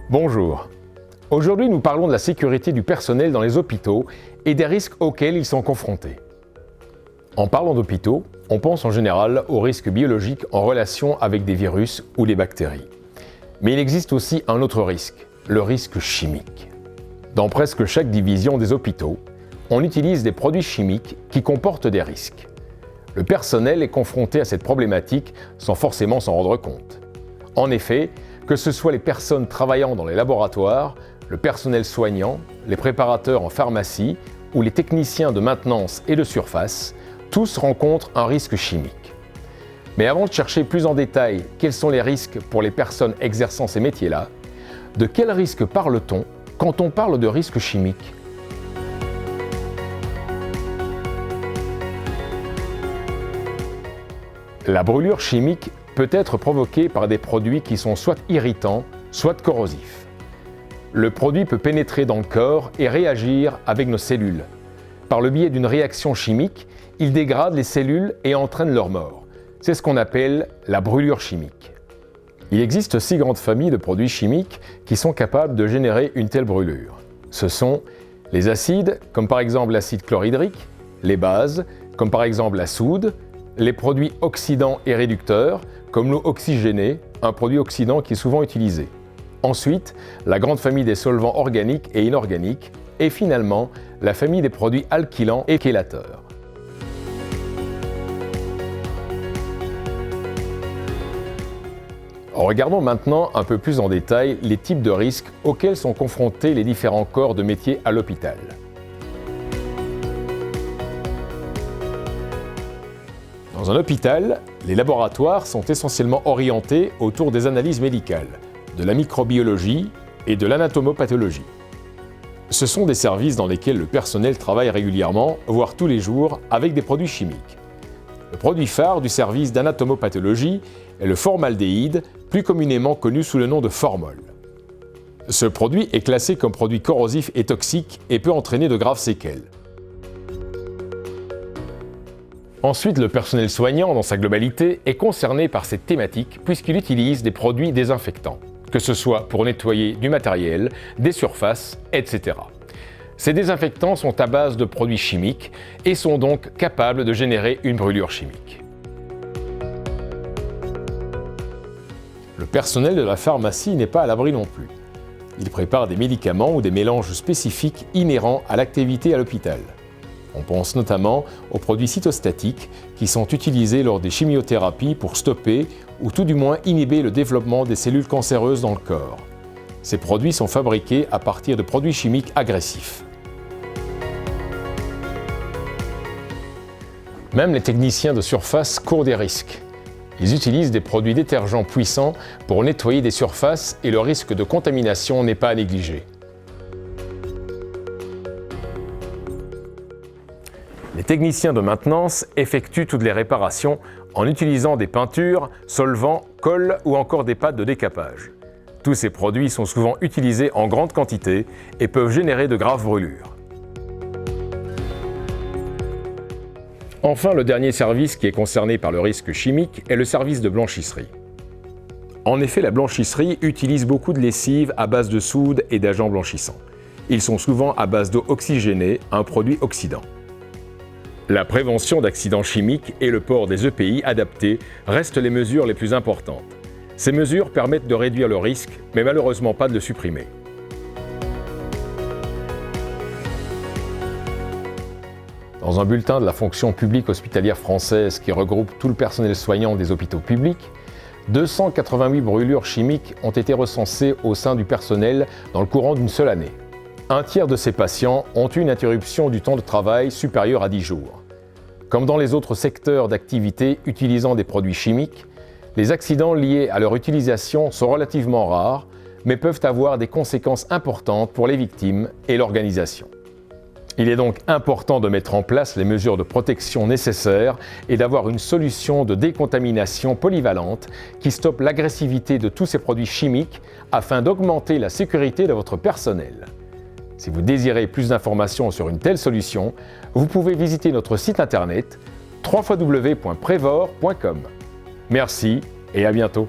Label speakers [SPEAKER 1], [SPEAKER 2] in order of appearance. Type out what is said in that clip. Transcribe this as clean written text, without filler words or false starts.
[SPEAKER 1] Bonjour. Aujourd'hui, nous parlons de la sécurité du personnel dans les hôpitaux et des risques auxquels ils sont confrontés. En parlant d'hôpitaux, on pense en général aux risques biologiques en relation avec des virus ou des bactéries. Mais il existe aussi un autre risque, le risque chimique. Dans presque chaque division des hôpitaux, on utilise des produits chimiques qui comportent des risques. Le personnel est confronté à cette problématique sans forcément s'en rendre compte. En effet, que ce soit les personnes travaillant dans les laboratoires, le personnel soignant, les préparateurs en pharmacie ou les techniciens de maintenance et de surface, tous rencontrent un risque chimique. Mais avant de chercher plus en détail quels sont les risques pour les personnes exerçant ces métiers-là, de quels risques parle-t-on quand on parle de risque chimique ? La brûlure chimique peut être provoquée par des produits qui sont soit irritants, soit corrosifs. Le produit peut pénétrer dans le corps et réagir avec nos cellules. Par le biais d'une réaction chimique, il dégrade les cellules et entraîne leur mort. C'est ce qu'on appelle la brûlure chimique. Il existe 6 grandes familles de produits chimiques qui sont capables de générer une telle brûlure. Ce sont les acides, comme par exemple l'acide chlorhydrique, les bases, comme par exemple la soude, les produits oxydants et réducteurs, comme l'eau oxygénée, un produit oxydant qui est souvent utilisé. Ensuite, la grande famille des solvants organiques et inorganiques, et finalement, la famille des produits alkylants et chélateurs. Regardons maintenant un peu plus en détail les types de risques auxquels sont confrontés les différents corps de métier à l'hôpital. Dans un hôpital, les laboratoires sont essentiellement orientés autour des analyses médicales, de la microbiologie et de l'anatomopathologie. Ce sont des services dans lesquels le personnel travaille régulièrement, voire tous les jours, avec des produits chimiques. Le produit phare du service d'anatomopathologie est le formaldéhyde, plus communément connu sous le nom de formol. Ce produit est classé comme produit corrosif et toxique et peut entraîner de graves séquelles. Ensuite, le personnel soignant, dans sa globalité, est concerné par cette thématique puisqu'il utilise des produits désinfectants, que ce soit pour nettoyer du matériel, des surfaces, etc. Ces désinfectants sont à base de produits chimiques et sont donc capables de générer une brûlure chimique. Le personnel de la pharmacie n'est pas à l'abri non plus. Il prépare des médicaments ou des mélanges spécifiques inhérents à l'activité à l'hôpital. On pense notamment aux produits cytostatiques qui sont utilisés lors des chimiothérapies pour stopper ou tout du moins inhiber le développement des cellules cancéreuses dans le corps. Ces produits sont fabriqués à partir de produits chimiques agressifs. Même les techniciens de surface courent des risques. Ils utilisent des produits détergents puissants pour nettoyer des surfaces et le risque de contamination n'est pas à négliger. Les techniciens de maintenance effectuent toutes les réparations en utilisant des peintures, solvants, colle ou encore des pâtes de décapage. Tous ces produits sont souvent utilisés en grande quantité et peuvent générer de graves brûlures. Enfin, le dernier service qui est concerné par le risque chimique est le service de blanchisserie. En effet, la blanchisserie utilise beaucoup de lessives à base de soude et d'agents blanchissants. Ils sont souvent à base d'eau oxygénée, un produit oxydant. La prévention d'accidents chimiques et le port des EPI adaptés restent les mesures les plus importantes. Ces mesures permettent de réduire le risque, mais malheureusement pas de le supprimer. Dans un bulletin de la fonction publique hospitalière française qui regroupe tout le personnel soignant des hôpitaux publics, 288 brûlures chimiques ont été recensées au sein du personnel dans le courant d'une seule année. Un tiers de ces patients ont eu une interruption du temps de travail supérieure à 10 jours. Comme dans les autres secteurs d'activité utilisant des produits chimiques, les accidents liés à leur utilisation sont relativement rares, mais peuvent avoir des conséquences importantes pour les victimes et l'organisation. Il est donc important de mettre en place les mesures de protection nécessaires et d'avoir une solution de décontamination polyvalente qui stoppe l'agressivité de tous ces produits chimiques afin d'augmenter la sécurité de votre personnel. Si vous désirez plus d'informations sur une telle solution, vous pouvez visiter notre site internet www.prevor.com. Merci et à bientôt.